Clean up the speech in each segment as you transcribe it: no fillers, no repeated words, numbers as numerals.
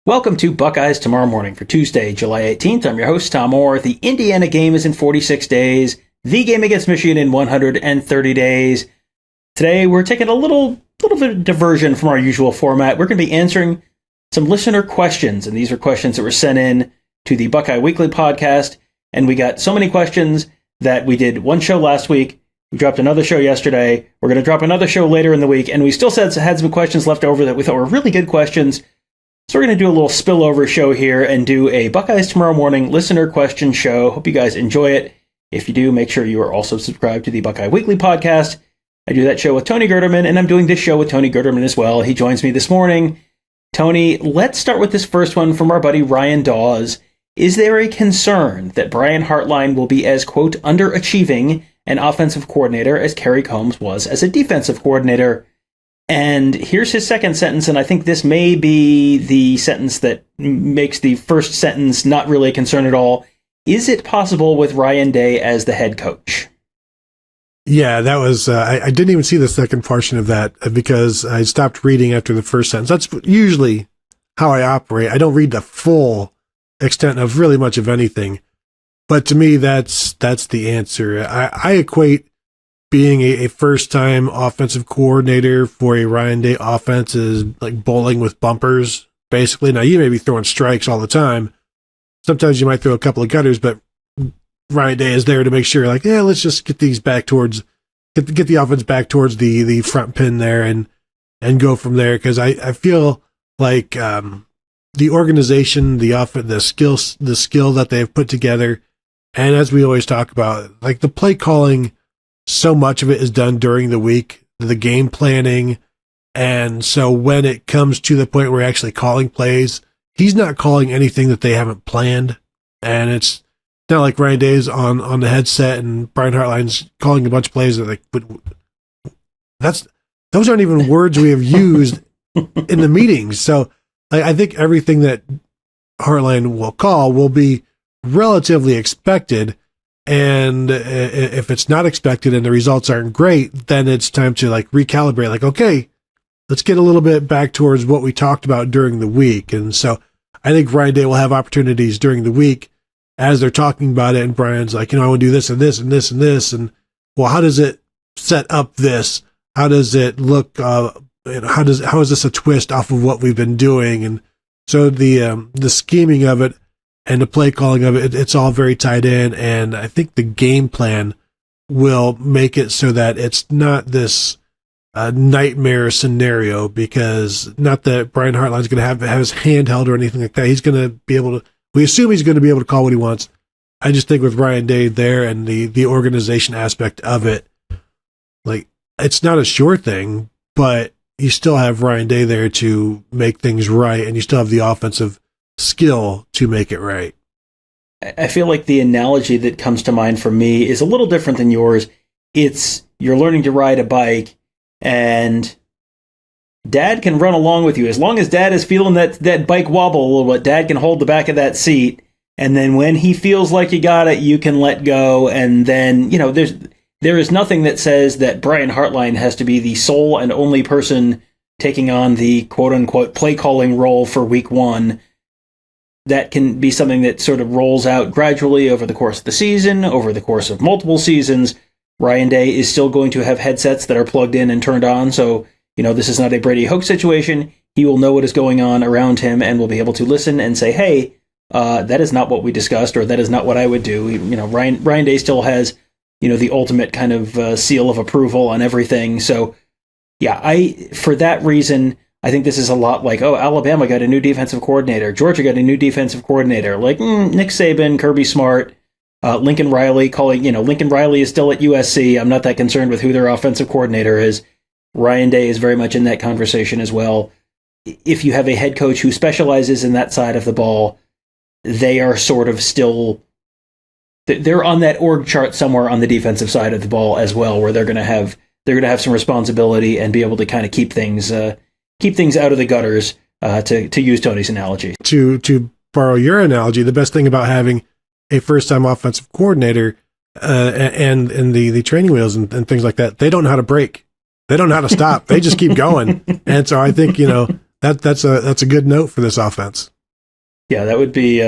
Welcome to Buckeyes Tomorrow Morning for Tuesday, July 18th. I'm your host, Tom Orr. The Indiana game is in 46 days. The game against Michigan in 130 days. Today, we're taking a little bit of diversion from our usual format. We're going to be answering some listener questions, and these are questions that were sent in to the Buckeye Weekly podcast, and we got so many questions that we did one show last week. We dropped another show yesterday. We're going to drop another show later in the week, and we still had some questions left over that we thought were really good questions. So we're going to do a little spillover show here and do a Buckeyes Tomorrow Morning listener question show. Hope you guys enjoy it. If you do, make sure you are also subscribed to the Buckeye Weekly podcast. I do that show with Tony Gerdeman, and I'm doing this show with Tony Gerdeman as well. He joins me this morning. Tony, let's start with this first one from our buddy Ryan Dawes. Is there a concern that Brian Hartline will be as, quote, underachieving an offensive coordinator as Kerry Combs was as a defensive coordinator? And here's his second sentence, and I think this may be the sentence that makes the first sentence not really a concern at all. Is it possible with Ryan Day as the head coach? Yeah, that was, I didn't even see the second portion of that because I stopped reading after the first sentence. That's usually how I operate. I don't read the full extent of really much of anything. But to me, that's the answer. I equate being a first-time offensive coordinator for a Ryan Day offense is like bowling with bumpers, basically. Now, you may be throwing strikes all the time. Sometimes you might throw a couple of gutters, but Ryan Day is there to make sure, like, yeah, let's just get these back towards, get the offense back towards the front pin there and go from there. Because I feel like the organization, the skill that they've put together, and as we always talk about, like the play calling, so much of it is done during the week, the game planning. And so when it comes to the point where actually calling plays, he's not calling anything that they haven't planned. And it's not like Ryan Day's on the headset and Brian Hartline's calling a bunch of plays that like, but those aren't even words we have used in the meetings. So I think everything that Hartline will call will be relatively expected. And if it's not expected and the results aren't great, then it's time to like recalibrate, like, okay, let's get a little bit back towards what we talked about during the week. And so I think Ryan Day will have opportunities during the week as they're talking about it. And Brian's like, I want to do this and this and this and this. And well, how does it set up this? How does it look? How is this a twist off of what we've been doing? And so the scheming of it and the play calling of it, it's all very tied in. And I think the game plan will make it so that it's not this nightmare scenario, because not that Brian Hartline's going to have his hand held or anything like that. He's going to be able to, we assume he's going to be able to call what he wants. I just think with Ryan Day there and the organization aspect of it, like, it's not a sure thing, but you still have Ryan Day there to make things right, and you still have the offensive skill to make it right. I feel like the analogy that comes to mind for me is a little different than yours. It's you're learning to ride a bike, and Dad can run along with you. As long as Dad is feeling that bike wobble a little bit, Dad can hold the back of that seat, and then when he feels like you got it, you can let go, and then, there is nothing that says that Brian Hartline has to be the sole and only person taking on the quote-unquote play-calling role for week one. That can be something that sort of rolls out gradually over the course of the season, over the course of multiple seasons. Ryan Day is still going to have headsets that are plugged in and turned on, so, this is not a Brady Hoke situation. He will know what is going on around him and will be able to listen and say, hey, that is not what we discussed, or that is not what I would do. Ryan Day still has, the ultimate kind of seal of approval on everything. So, yeah, for that reason, I think this is a lot like, Alabama got a new defensive coordinator. Georgia got a new defensive coordinator. Like, Nick Saban, Kirby Smart, Lincoln Riley Lincoln Riley is still at USC. I'm not that concerned with who their offensive coordinator is. Ryan Day is very much in that conversation as well. If you have a head coach who specializes in that side of the ball, they are sort of still, they're on that org chart somewhere on the defensive side of the ball as well, where they're going to have some responsibility and be able to kind of keep things out of the gutters, to use Tony's analogy. To borrow your analogy, the best thing about having a first-time offensive coordinator and the training wheels and things like that, they don't know how to break. They don't know how to stop. They just keep going. And so I think, that's a good note for this offense. Yeah, that would be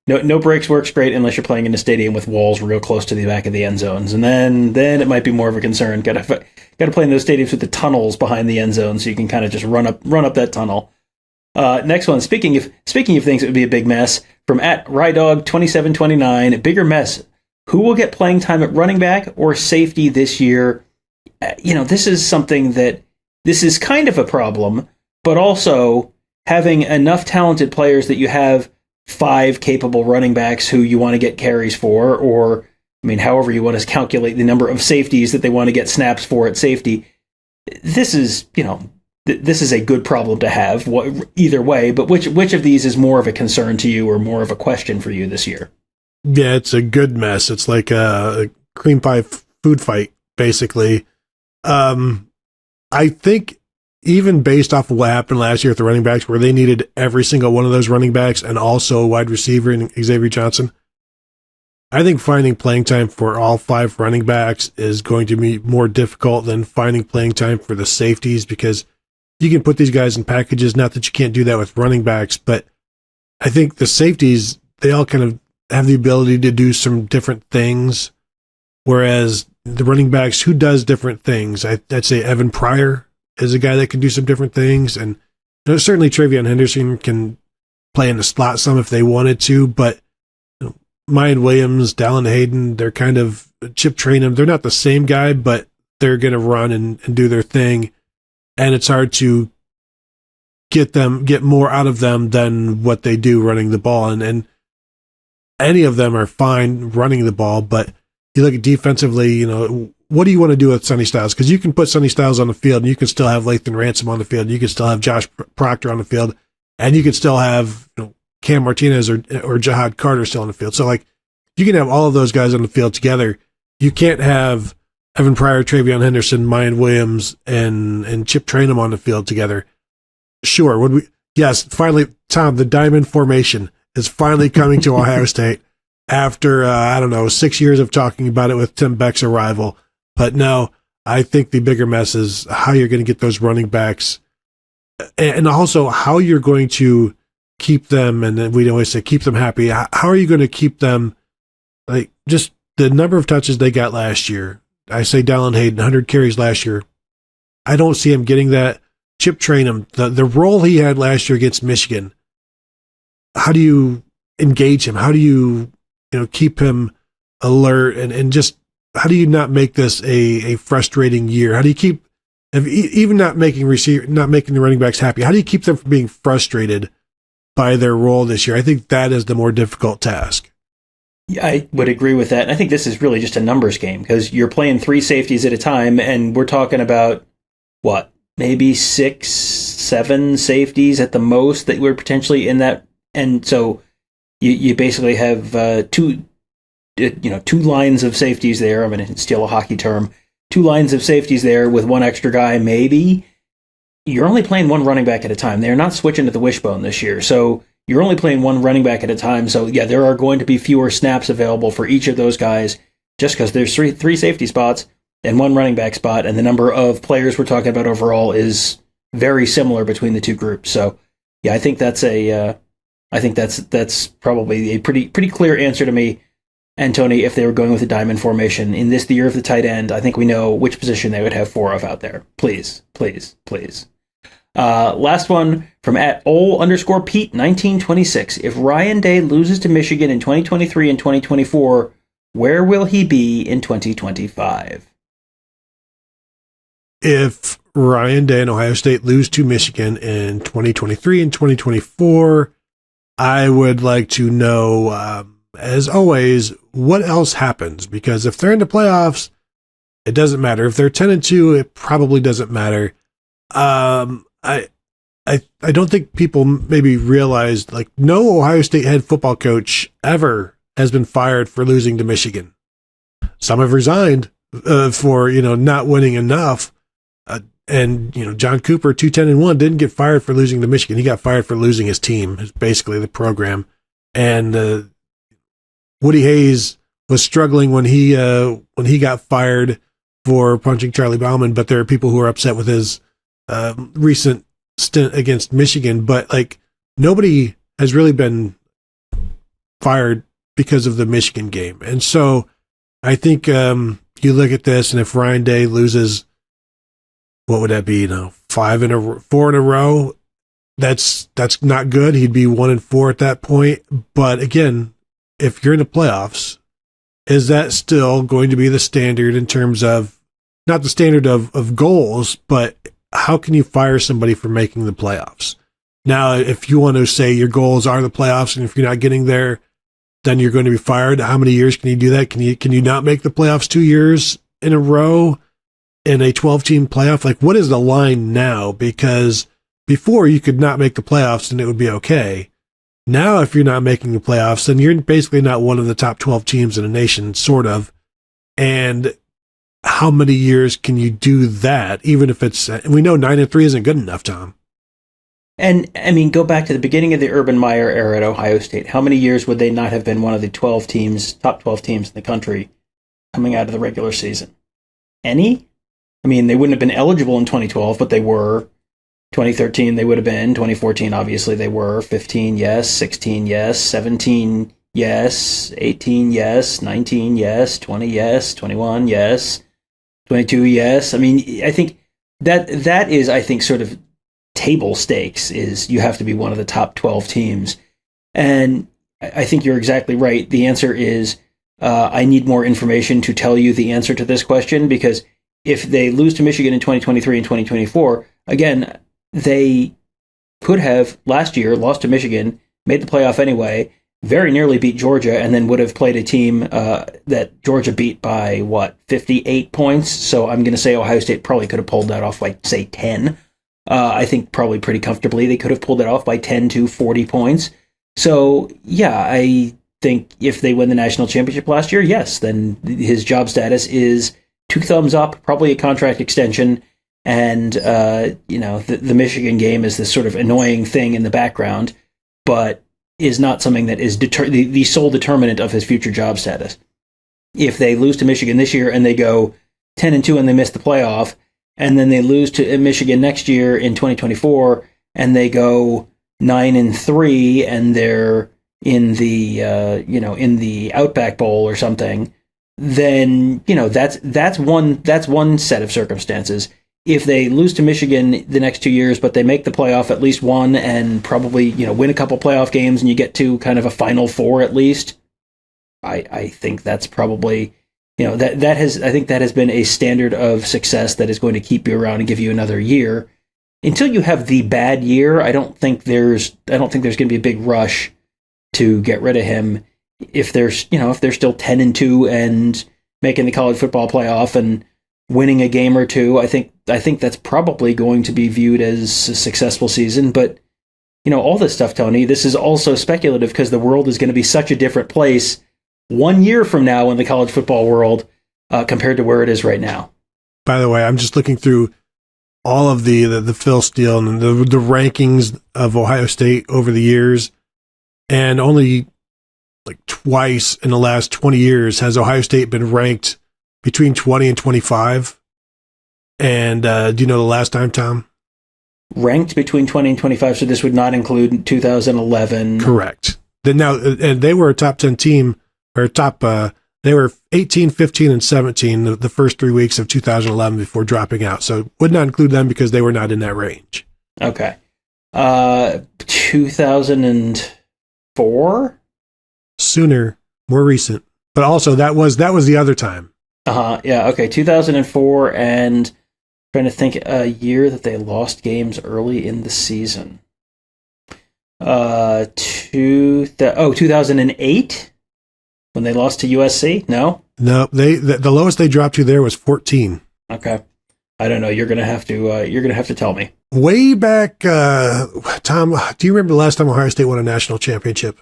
no breaks works great unless you're playing in a stadium with walls real close to the back of the end zones, and then it might be more of a concern. Got to play in those stadiums with the tunnels behind the end zone, so you can kind of just run up that tunnel. Next one. Speaking of things that would be a big mess, from @Rydog2729, bigger mess. Who will get playing time at running back or safety this year? This is something this is kind of a problem, but also having enough talented players that you have 5 capable running backs who you want to get carries for, or, however you want to calculate the number of safeties that they want to get snaps for at safety. This is, this is a good problem to have either way, but which of these is more of a concern to you or more of a question for you this year? Yeah, it's a good mess. It's like a cream pie food fight, basically. I think even based off of what happened last year with the running backs, where they needed every single one of those running backs and also a wide receiver in Xavier Johnson, I think finding playing time for all 5 running backs is going to be more difficult than finding playing time for the safeties, because you can put these guys in packages. Not that you can't do that with running backs, but I think the safeties, they all kind of have the ability to do some different things, whereas the running backs, who does different things? I'd say Evan Pryor is a guy that can do some different things, and certainly Travion Henderson can play in the slot some if they wanted to, but Mayan Williams, Dallin Hayden, they're kind of Chip Trainum. They're not the same guy, but they're going to run and do their thing, and it's hard to get more out of them than what they do running the ball, and any of them are fine running the ball, but you look at defensively, what do you want to do with Sonny Styles? Because you can put Sonny Styles on the field, and you can still have Lathan Ransom on the field. You can still have Josh Proctor on the field, and you can still have Cam Martinez or Jihad Carter still on the field. So, you can have all of those guys on the field together. You can't have Evan Pryor, Travion Henderson, Mayan Williams, and Chip Trainum on the field together. Sure. Yes, finally, Tom, the diamond formation is finally coming to Ohio State after, 6 years of talking about it with Tim Beck's arrival. But no, I think the bigger mess is how you're going to get those running backs, and also how you're going to keep them, and we always say keep them happy. How are you going to keep them, just the number of touches they got last year? I say Dallin Hayden, 100 carries last year. I don't see him getting that. Chip Trainum, the role he had last year against Michigan, how do you engage him? How do you keep him alert, and just how do you not make this a frustrating year? How do you keep, even not making the running backs happy, how do you keep them from being frustrated by their role this year? I think that is the more difficult task. Yeah, I would agree with that. And I think this is really just a numbers game, because you're playing 3 safeties at a time, and we're talking about maybe 6, 7 safeties at the most that were potentially in that. And so you basically have 2 lines of safeties there. I'm going to steal a hockey term. 2 lines of safeties there with 1 extra guy, maybe. You're only playing 1 running back at a time. They're not switching to the wishbone this year. So you're only playing 1 running back at a time. So, yeah, there are going to be fewer snaps available for each of those guys, just because there's three safety spots and 1 running back spot, and the number of players we're talking about overall is very similar between the 2 groups. So, yeah, I think that's probably a pretty clear answer to me. And Tony, if they were going with a diamond formation in the year of the tight end, I think we know which position they would have 4 of out there. Please. Last one from @ol_Pete1926. If Ryan Day loses to Michigan in 2023 and 2024, where will he be in 2025? If Ryan Day and Ohio State lose to Michigan in 2023 and 2024, I would like to know, as always, what else happens, because if they're in the playoffs, it doesn't matter. If they're 10-2, it probably doesn't matter. I don't think people maybe realize, no Ohio State head football coach ever has been fired for losing to Michigan. Some have resigned for not winning enough. And John Cooper, 2-10-1, didn't get fired for losing to Michigan. He got fired for losing his team, basically the program. And Woody Hayes was struggling when he got fired for punching Charlie Bauman, but there are people who are upset with his recent stint against Michigan. But nobody has really been fired because of the Michigan game. And so I think you look at this, and if Ryan Day loses, what would that be? 4 in a row. That's not good. He'd be 1-4 at that point. But again, if you're in the playoffs, is that still going to be the standard in terms of, not the standard of goals, but how can you fire somebody for making the playoffs? Now, if you want to say your goals are the playoffs, and if you're not getting there, then you're going to be fired. How many years can you do that? Can you not make the playoffs 2 years in a row in a 12-team playoff? Like, what is the line now? Because before, you could not make the playoffs and it would be okay. Now, if you're not making the playoffs, then you're basically not one of the top 12 teams in the nation, sort of. And how many years can you do that? Even if we know 9-3 isn't good enough, Tom. And, I mean, go back to the beginning of the Urban Meyer era at Ohio State. How many years would they not have been one of the top 12 teams in the country coming out of the regular season? Any? I mean, they wouldn't have been eligible in 2012, but they were. 2013, they would have been. 2014, obviously, they were. 15, yes. 16, yes. 17, yes. 18, yes. 19, yes. 20, yes. 21, yes. 22, yes. I mean, I think that is, I think, sort of table stakes, is you have to be one of the top 12 teams. And I think you're exactly right. The answer is, I need more information to tell you the answer to this question, because if they lose to Michigan in 2023 and 2024, again, they could have last year lost to Michigan, made the playoff anyway, very nearly beat Georgia, and then would have played a team that Georgia beat by, 58 points? So I'm going to say Ohio State probably could have pulled that off by, say, 10. I think probably pretty comfortably they could have pulled it off by 10 to 40 points. So, yeah, I think if they win the national championship last year, yes, then his job status is 2 thumbs up, probably a contract extension, and, the Michigan game is this sort of annoying thing in the background, but is not something that is the sole determinant of his future job status. If they lose to Michigan this year and they go 10-2 and they miss the playoff, and then they lose to Michigan next year in 2024 and they go 9-3 and they're in the in the Outback Bowl or something, then that's one set of circumstances. If they lose to Michigan the next 2 years, but they make the playoff at least one and probably win a couple playoff games and you get to kind of a Final Four at least, I think that's probably that has been a standard of success that is going to keep you around and give you another year. Until you have the bad year, I don't think there's going to be a big rush to get rid of him. If they're still 10-2 and making the college football playoff and winning a game or two, I think that's probably going to be viewed as a successful season. But all this stuff, Tony, this is also speculative because the world is going to be such a different place 1 year from now in the college football world compared to where it is right now. By the way, I'm just looking through all of the Phil Steele and the rankings of Ohio State over the years, and only like twice in the last 20 years has Ohio State been ranked between 20 and 25. And do you know the last time, Tom? Ranked between 20 and 25, so this would not include 2011. Correct. And they were a top 10 team, or they were 18, 15, and 17 the first 3 weeks of 2011 before dropping out. So would not include them because they were not in that range. Okay. 2004? Sooner, more recent. But also that was the other time. Yeah, okay. 2004, and trying to think a year that they lost games early in the season. 2008? When they lost to USC? No, the lowest they dropped to there was 14. Okay, I don't know. You're gonna have to tell me. Way back, Tom. Do you remember the last time Ohio State won a national championship?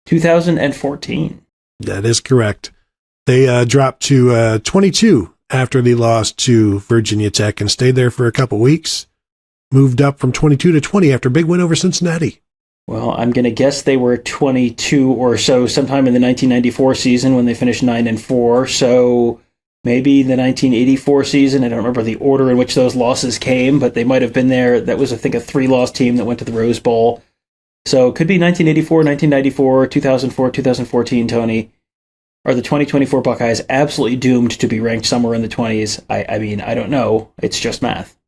2014. That is correct. They dropped to 22 after they lost to Virginia Tech and stayed there for a couple weeks. Moved up from 22 to 20 after a big win over Cincinnati. Well, I'm going to guess they were 22 or so sometime in the 1994 season when they finished 9-4. So maybe the 1984 season. I don't remember the order in which those losses came, but they might have been there. That was, I think, a 3-loss team that went to the Rose Bowl. So it could be 1984, 1994, 2004, 2014, Tony. Are the 2024 Buckeyes absolutely doomed to be ranked somewhere in the 20s? I mean, I don't know. It's just math.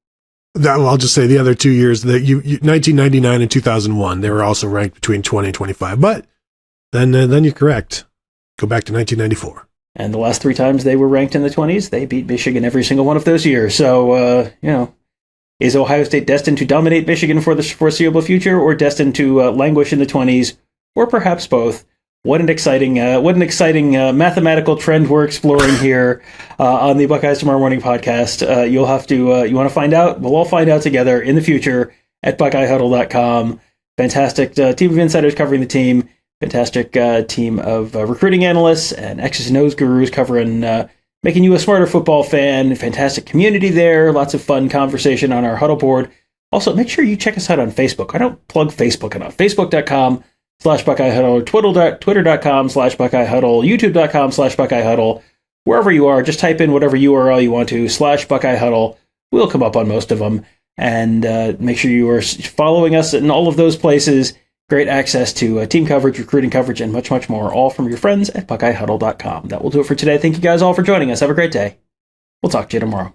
I'll just say the other 2 years, that 1999 and 2001, they were also ranked between 20 and 25. But then you're correct. Go back to 1994. And the last 3 times they were ranked in the 20s, they beat Michigan every single one of those years. So, is Ohio State destined to dominate Michigan for the foreseeable future, or destined to languish in the 20s, or perhaps both? What an exciting mathematical trend we're exploring here on the Buckeyes Tomorrow Morning podcast. You'll have to, you want to find out? We'll all find out together in the future at BuckeyeHuddle.com. Fantastic team of insiders covering the team. Fantastic team of recruiting analysts and X's and O's gurus covering, making you a smarter football fan. Fantastic community there. Lots of fun conversation on our Huddle board. Also, make sure you check us out on Facebook. I don't plug Facebook enough. Facebook.com/BuckeyeHuddle, Twitter.com/BuckeyeHuddle, YouTube.com/BuckeyeHuddle. Wherever you are, just type in whatever URL you want to, /BuckeyeHuddle. We'll come up on most of them. And make sure you are following us in all of those places. Great access to team coverage, recruiting coverage, and much, much more, all from your friends at BuckeyeHuddle.com. That will do it for today. Thank you guys all for joining us. Have a great day. We'll talk to you tomorrow.